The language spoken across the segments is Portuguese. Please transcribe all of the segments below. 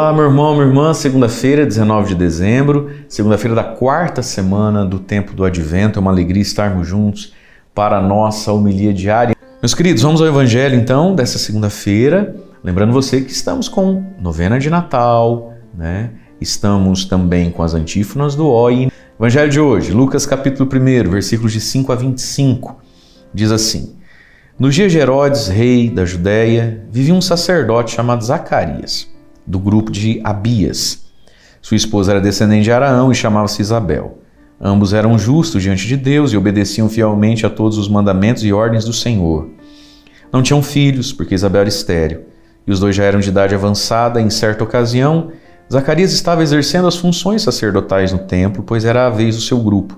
Olá, meu irmão, minha irmã, segunda-feira, 19 de dezembro, segunda-feira da quarta semana do tempo do Advento. É uma alegria estarmos juntos para a nossa homilia diária. Meus queridos, vamos ao Evangelho então dessa segunda-feira. Lembrando você que estamos com novena de Natal, né? Estamos também com as antífonas do OI. Evangelho de hoje, Lucas capítulo 1, versículos de 5 a 25, diz assim: Nos dias de Herodes, rei da Judéia, vivia um sacerdote chamado Zacarias, do grupo de Abias. Sua esposa era descendente de Araão e chamava-se Isabel. Ambos eram justos diante de Deus e obedeciam fielmente a todos os mandamentos e ordens do Senhor. Não tinham filhos, porque Isabel era estéril, e os dois já eram de idade avançada. Em certa ocasião, Zacarias estava exercendo as funções sacerdotais no templo, pois era a vez do seu grupo.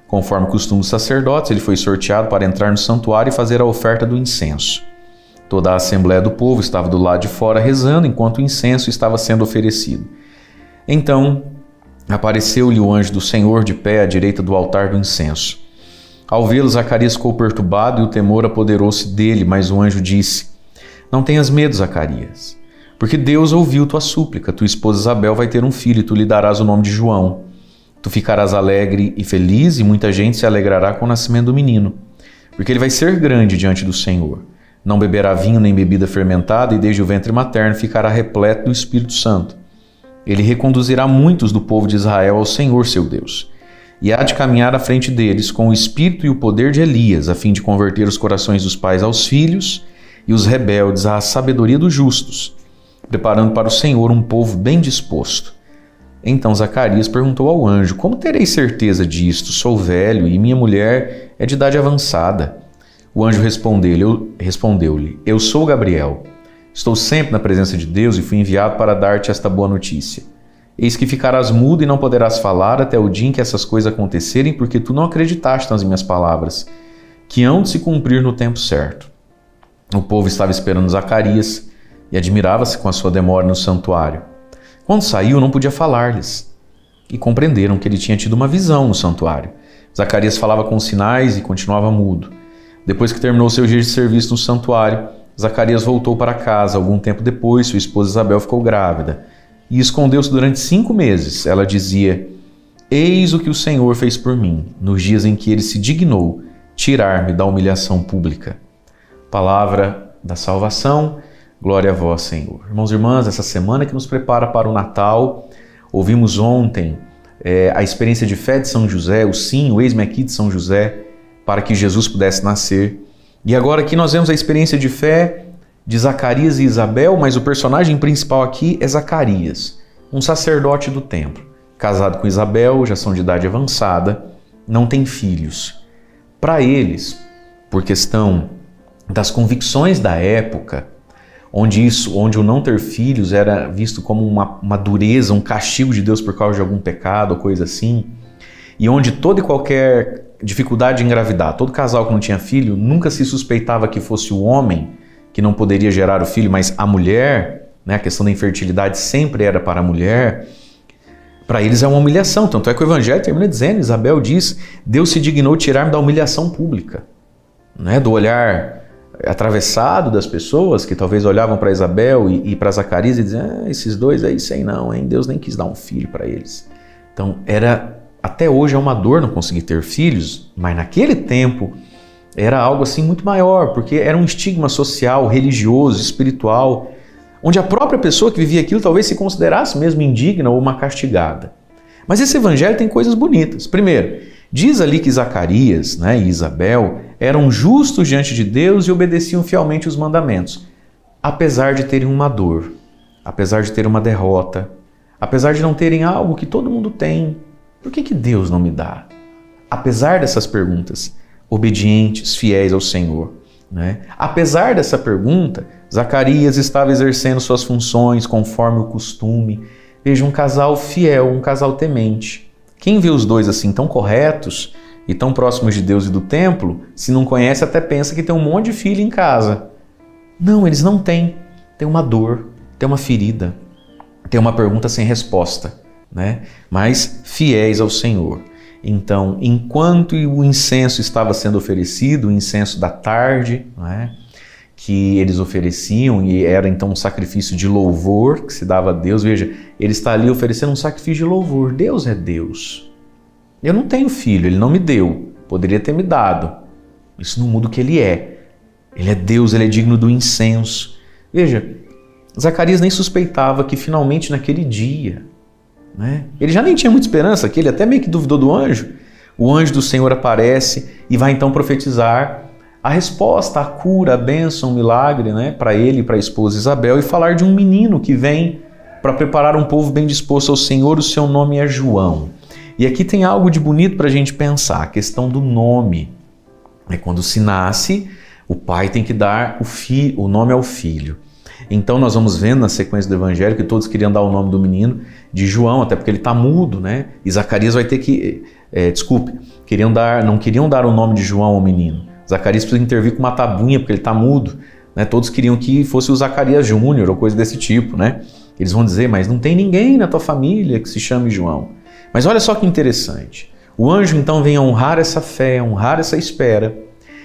Conforme o costume dos sacerdotes, ele foi sorteado para entrar no santuário e fazer a oferta do incenso. Toda a assembleia do povo estava do lado de fora rezando enquanto o incenso estava sendo oferecido. Então, apareceu-lhe o anjo do Senhor de pé à direita do altar do incenso. Ao vê-lo, Zacarias ficou perturbado e o temor apoderou-se dele, mas o anjo disse: Não tenhas medo, Zacarias, porque Deus ouviu tua súplica. Tua esposa Isabel vai ter um filho e tu lhe darás o nome de João. Tu ficarás alegre e feliz e muita gente se alegrará com o nascimento do menino, porque ele vai ser grande diante do Senhor. Não beberá vinho nem bebida fermentada e desde o ventre materno ficará repleto do Espírito Santo. Ele reconduzirá muitos do povo de Israel ao Senhor seu Deus, e há de caminhar à frente deles com o espírito e o poder de Elias, a fim de converter os corações dos pais aos filhos e os rebeldes à sabedoria dos justos, preparando para o Senhor um povo bem disposto. Então Zacarias perguntou ao anjo: Como terei certeza disto? Sou velho e minha mulher é de idade avançada. O anjo respondeu-lhe: Eu sou Gabriel. Estou sempre na presença de Deus e fui enviado para dar-te esta boa notícia. Eis que ficarás mudo e não poderás falar até o dia em que essas coisas acontecerem, porque tu não acreditaste nas minhas palavras, que hão de se cumprir no tempo certo. O povo estava esperando Zacarias e admirava-se com a sua demora no santuário. Quando saiu, não podia falar-lhes, e compreenderam que ele tinha tido uma visão no santuário. Zacarias falava com sinais e continuava mudo. Depois que terminou seu dia de serviço no santuário, Zacarias voltou para casa. Algum tempo depois, sua esposa Isabel ficou grávida e escondeu-se durante 5 meses. Ela dizia: Eis o que o Senhor fez por mim, nos dias em que ele se dignou tirar-me da humilhação pública. Palavra da salvação, glória a vós, Senhor. Irmãos e irmãs, essa semana que nos prepara para o Natal, ouvimos ontem a experiência de fé de São José, o sim, o eis-me aqui de São José, para que Jesus pudesse nascer. E agora aqui nós vemos a experiência de fé de Zacarias e Isabel, mas o personagem principal aqui é Zacarias, um sacerdote do templo, casado com Isabel, já são de idade avançada, não tem filhos. Para eles, por questão das convicções da época, onde o não ter filhos era visto como uma dureza, um castigo de Deus por causa de algum pecado ou coisa assim, e onde toda e qualquer dificuldade de engravidar, todo casal que não tinha filho, nunca se suspeitava que fosse o homem que não poderia gerar o filho, mas a mulher, né? A questão da infertilidade sempre era para a mulher. Para eles é uma humilhação, tanto é que o Evangelho termina dizendo, Isabel diz: Deus se dignou tirar-me da humilhação pública, né? Do olhar atravessado das pessoas que talvez olhavam para Isabel e para Zacarias e diziam: esses dois aí, sei não, hein? Deus nem quis dar um filho para eles. Então até hoje é uma dor não conseguir ter filhos, mas naquele tempo era algo assim muito maior, porque era um estigma social, religioso, espiritual, onde a própria pessoa que vivia aquilo talvez se considerasse mesmo indigna ou uma castigada. Mas esse evangelho tem coisas bonitas. Primeiro, diz ali que Zacarias, né, e Isabel eram justos diante de Deus e obedeciam fielmente os mandamentos, apesar de terem uma dor, apesar de terem uma derrota, apesar de não terem algo que todo mundo tem. Por que Deus não me dá? Apesar dessas perguntas, obedientes, fiéis ao Senhor, né? Apesar dessa pergunta, Zacarias estava exercendo suas funções conforme o costume. Veja, um casal fiel, um casal temente. Quem vê os dois assim tão corretos e tão próximos de Deus e do templo, se não conhece até pensa que tem um monte de filho em casa. Não, eles não têm. Tem uma dor, tem uma ferida, tem uma pergunta sem resposta, né? Mas fiéis ao Senhor. Então, enquanto o incenso estava sendo oferecido, o incenso da tarde, né? que eles ofereciam, e era então um sacrifício de louvor que se dava a Deus. Veja, ele está ali oferecendo um sacrifício de louvor. Deus é Deus. Eu não tenho filho, ele não me deu, poderia ter me dado. Isso não muda o que ele é. Ele é Deus, ele é digno do incenso. Veja, Zacarias nem suspeitava que finalmente naquele dia, né, ele já nem tinha muita esperança, que ele até meio que duvidou do anjo. O anjo do Senhor aparece e vai então profetizar a resposta, a cura, a bênção, o milagre, né, para ele e para a esposa Isabel, e falar de um menino que vem para preparar um povo bem disposto ao Senhor. O seu nome é João. E aqui tem algo de bonito para a gente pensar, a questão do nome. Quando se nasce, o pai tem que dar o nome ao filho. Então nós vamos vendo na sequência do evangelho que todos queriam dar o nome do menino de João, até porque ele está mudo, né? E Zacarias vai ter que... não queriam dar o nome de João ao menino. Zacarias precisa intervir com uma tabuinha, porque ele está mudo, né? Todos queriam que fosse o Zacarias Júnior ou coisa desse tipo, né? Eles vão dizer, mas não tem ninguém na tua família que se chame João. Mas olha só que interessante. O anjo então vem honrar essa fé, honrar essa espera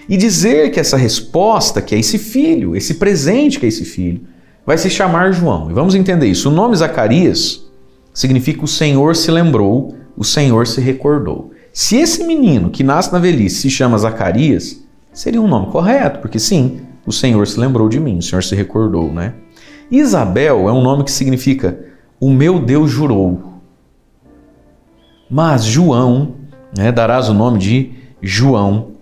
e dizer que essa resposta, que é esse filho, esse presente que é esse filho, vai se chamar João. E vamos entender isso. O nome Zacarias significa o Senhor se lembrou, o Senhor se recordou. Se esse menino que nasce na velhice se chama Zacarias, seria um nome correto, porque sim, o Senhor se lembrou de mim, o Senhor se recordou, né? Isabel é um nome que significa o meu Deus jurou. Mas João, né, darás o nome de João.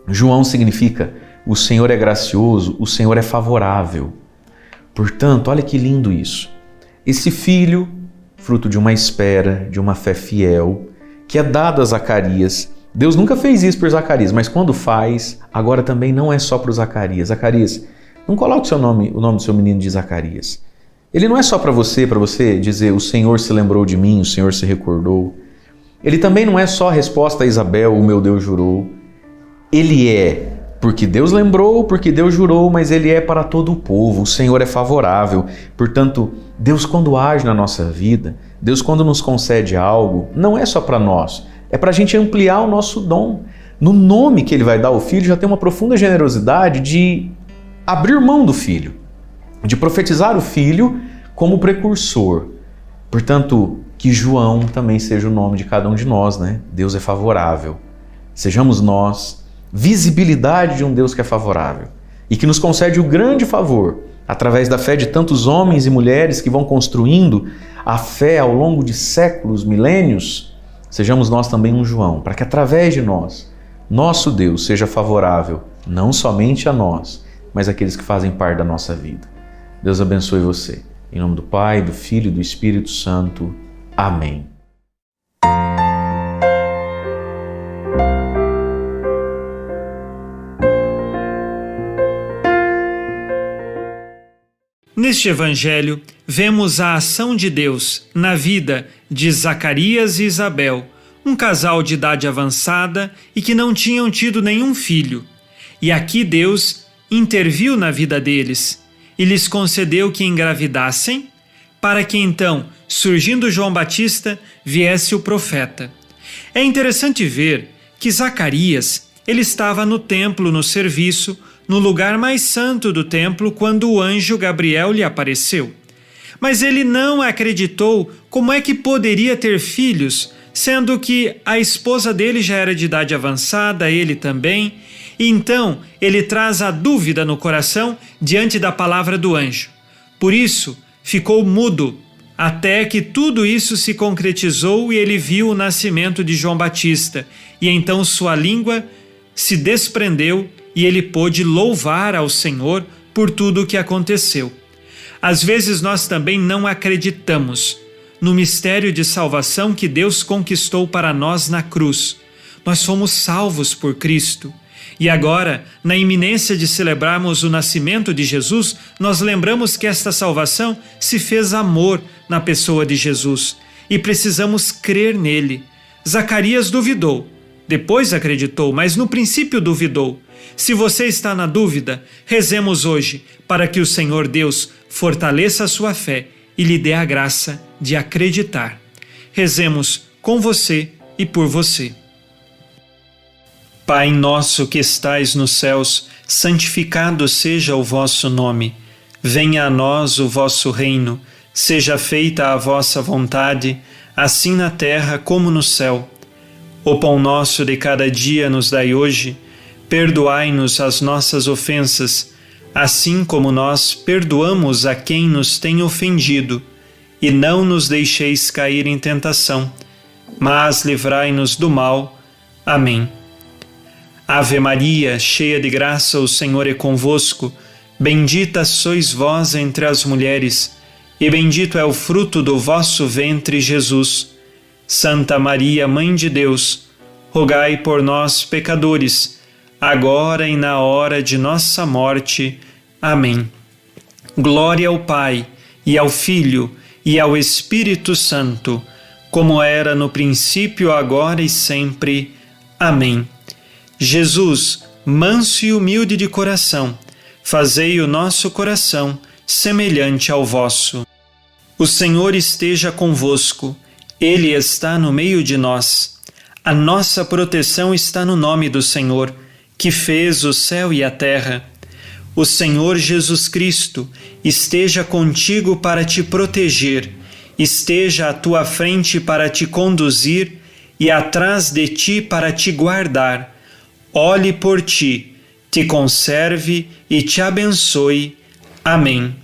João significa o Senhor é gracioso, o Senhor é favorável. Portanto, olha que lindo isso. Esse filho, fruto de uma espera, de uma fé fiel, que é dado a Zacarias. Deus nunca fez isso por Zacarias, mas quando faz, agora também não é só para o Zacarias. Zacarias, não coloque o nome do seu menino de Zacarias. Ele não é só para você dizer o Senhor se lembrou de mim, o Senhor se recordou. Ele também não é só a resposta a Isabel, o meu Deus jurou. Ele é porque Deus lembrou, porque Deus jurou, mas ele é para todo o povo. O Senhor é favorável. Portanto, Deus quando age na nossa vida, Deus quando nos concede algo, não é só para nós, é para a gente ampliar o nosso dom. No nome que ele vai dar ao filho já tem uma profunda generosidade de abrir mão do filho, de profetizar o filho como precursor. Portanto, que João também seja o nome de cada um de nós, né? Deus é favorável. Sejamos nós visibilidade de um Deus que é favorável e que nos concede o grande favor, através da fé de tantos homens e mulheres que vão construindo a fé ao longo de séculos, milênios. Sejamos nós também um João, para que através de nós, nosso Deus seja favorável, não somente a nós, mas àqueles que fazem parte da nossa vida. Deus abençoe você. Em nome do Pai, do Filho e do Espírito Santo. Amém. Neste Evangelho, vemos a ação de Deus na vida de Zacarias e Isabel, um casal de idade avançada e que não tinham tido nenhum filho. E aqui Deus interviu na vida deles e lhes concedeu que engravidassem, para que então, surgindo João Batista, viesse o profeta. É interessante ver que Zacarias, ele estava no templo, no serviço, no lugar mais santo do templo, quando o anjo Gabriel lhe apareceu. Mas ele não acreditou como é que poderia ter filhos, sendo que a esposa dele já era de idade avançada, ele também. E então ele traz a dúvida no coração diante da palavra do anjo. Por isso, ficou mudo, até que tudo isso se concretizou e ele viu o nascimento de João Batista. E então sua língua se desprendeu e ele pôde louvar ao Senhor por tudo o que aconteceu. Às vezes nós também não acreditamos no mistério de salvação que Deus conquistou para nós na cruz. Nós fomos salvos por Cristo. E agora, na iminência de celebrarmos o nascimento de Jesus, nós lembramos que esta salvação se fez amor na pessoa de Jesus e precisamos crer nele. Zacarias duvidou, depois acreditou, mas no princípio duvidou. Se você está na dúvida, rezemos hoje para que o Senhor Deus fortaleça a sua fé e lhe dê a graça de acreditar. Rezemos com você e por você. Pai nosso que estais nos céus, santificado seja o vosso nome. Venha a nós o vosso reino, seja feita a vossa vontade, assim na terra como no céu. O pão nosso de cada dia nos dai hoje, perdoai-nos as nossas ofensas, assim como nós perdoamos a quem nos tem ofendido, e não nos deixeis cair em tentação, mas livrai-nos do mal. Amém. Ave Maria, cheia de graça, o Senhor é convosco. Bendita sois vós entre as mulheres, e bendito é o fruto do vosso ventre, Jesus. Santa Maria, Mãe de Deus, rogai por nós, pecadores, agora e na hora de nossa morte. Amém. Glória ao Pai, e ao Filho, e ao Espírito Santo, como era no princípio, agora e sempre. Amém. Jesus, manso e humilde de coração, fazei o nosso coração semelhante ao vosso. O Senhor esteja convosco, Ele está no meio de nós. A nossa proteção está no nome do Senhor, que fez o céu e a terra. O Senhor Jesus Cristo esteja contigo para te proteger, esteja à tua frente para te conduzir e atrás de ti para te guardar. Olhe por ti, te conserve e te abençoe. Amém.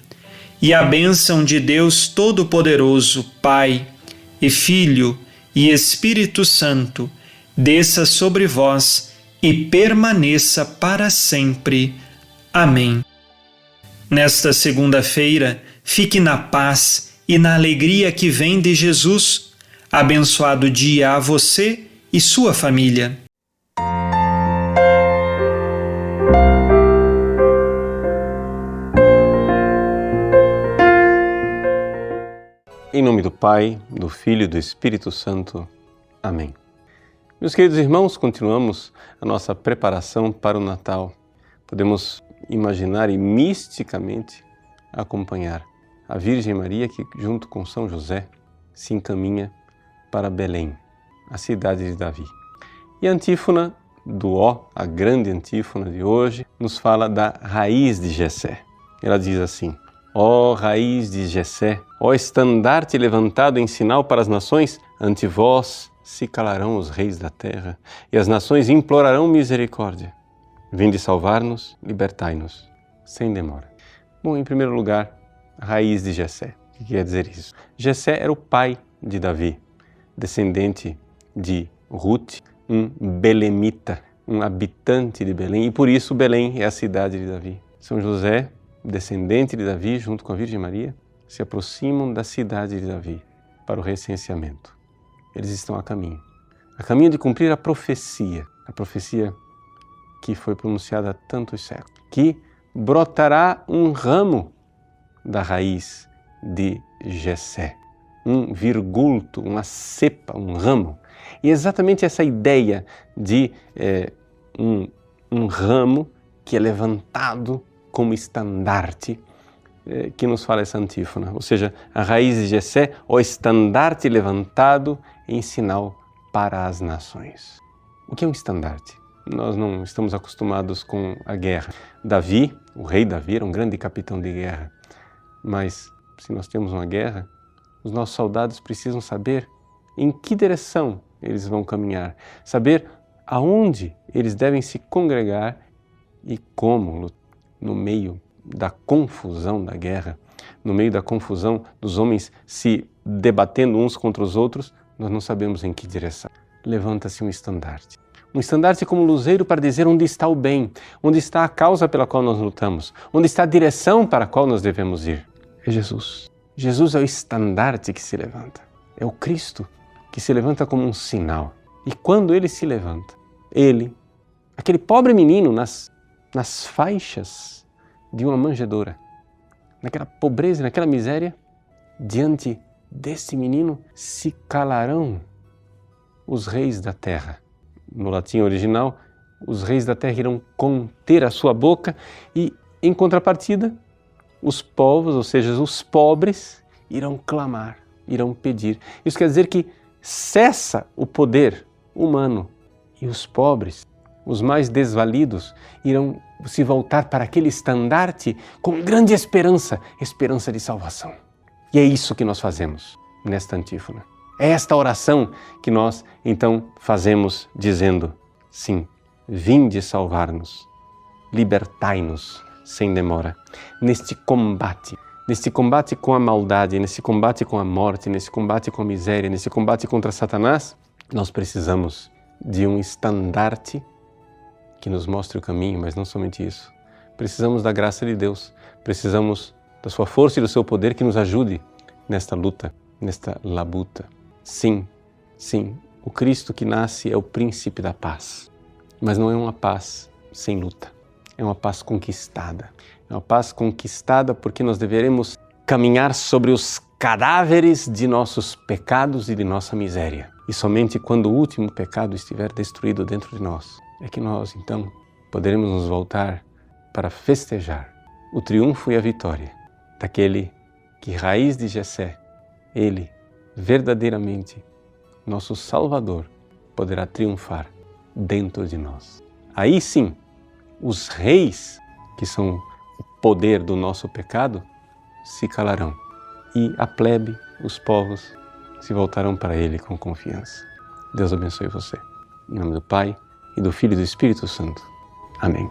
E a bênção de Deus Todo-Poderoso, Pai e Filho e Espírito Santo, desça sobre vós e permaneça para sempre. Amém. Nesta segunda-feira, fique na paz e na alegria que vem de Jesus. Abençoado dia a você e sua família. Em nome do Pai, do Filho e do Espírito Santo. Amém. Meus queridos irmãos, continuamos a nossa preparação para o Natal. Podemos imaginar e misticamente acompanhar a Virgem Maria que, junto com São José, se encaminha para Belém, a cidade de Davi. E a antífona do Ó, a grande antífona de hoje, nos fala da raiz de Jessé. Ela diz assim: ó raiz de Jessé, ó estandarte levantado em sinal para as nações, ante vós se calarão os reis da terra, e as nações implorarão misericórdia. Vinde salvar-nos, libertai-nos, sem demora. Bom, em primeiro lugar, a raiz de Jessé. O que quer dizer isso? Jessé era o pai de Davi, descendente de Ruth, um belemita, um habitante de Belém, e por isso Belém é a cidade de Davi. São José, descendente de Davi, junto com a Virgem Maria, se aproximam da cidade de Davi para o recenseamento. Eles estão a caminho de cumprir a profecia que foi pronunciada há tantos séculos, que brotará um ramo da raiz de Jessé, um virgulto, uma cepa, um ramo. E exatamente essa ideia de um ramo que é levantado como estandarte, que nos fala essa antífona, ou seja, a raiz de Jessé, o estandarte levantado em sinal para as nações. O que é um estandarte? Nós não estamos acostumados com a guerra. Davi, o rei Davi, era um grande capitão de guerra, mas se nós temos uma guerra, os nossos soldados precisam saber em que direção eles vão caminhar, saber aonde eles devem se congregar e como lutar. No meio da confusão da guerra, no meio da confusão dos homens se debatendo uns contra os outros, nós não sabemos em que direção. Levanta-se um estandarte. Um estandarte como luzeiro para dizer onde está o bem, onde está a causa pela qual nós lutamos, onde está a direção para a qual nós devemos ir. É Jesus. Jesus é o estandarte que se levanta. É o Cristo que se levanta como um sinal. E quando ele se levanta, ele, aquele pobre menino nas faixas de uma manjedoura, naquela pobreza, naquela miséria, diante desse menino se calarão os reis da terra. No latim original, os reis da terra irão conter a sua boca e, em contrapartida, os povos, ou seja, os pobres, irão clamar, irão pedir. Isso quer dizer que cessa o poder humano e os pobres os mais desvalidos, irão se voltar para aquele estandarte com grande esperança, esperança de salvação. E é isso que nós fazemos nesta antífona. É esta oração que nós, então, fazemos dizendo, sim, vinde salvar-nos, libertai-nos sem demora, neste combate com a maldade, nesse combate com a morte, nesse combate com a miséria, nesse combate contra Satanás, nós precisamos de um estandarte que nos mostre o caminho, mas não somente isso. Precisamos da graça de Deus, precisamos da sua força e do seu poder que nos ajude nesta luta, nesta labuta. Sim, o Cristo que nasce é o príncipe da paz, mas não é uma paz sem luta, é uma paz conquistada. É uma paz conquistada porque nós deveremos caminhar sobre os cadáveres de nossos pecados e de nossa miséria. E somente quando o último pecado estiver destruído dentro de nós, é que nós, então, poderemos nos voltar para festejar o triunfo e a vitória daquele que, raiz de Jessé, ele, verdadeiramente, nosso Salvador, poderá triunfar dentro de nós. Aí sim, os reis, que são o poder do nosso pecado, se calarão. E a plebe, os povos, se voltarão para Ele com confiança. Deus abençoe você. Em nome do Pai, e do Filho e do Espírito Santo. Amém.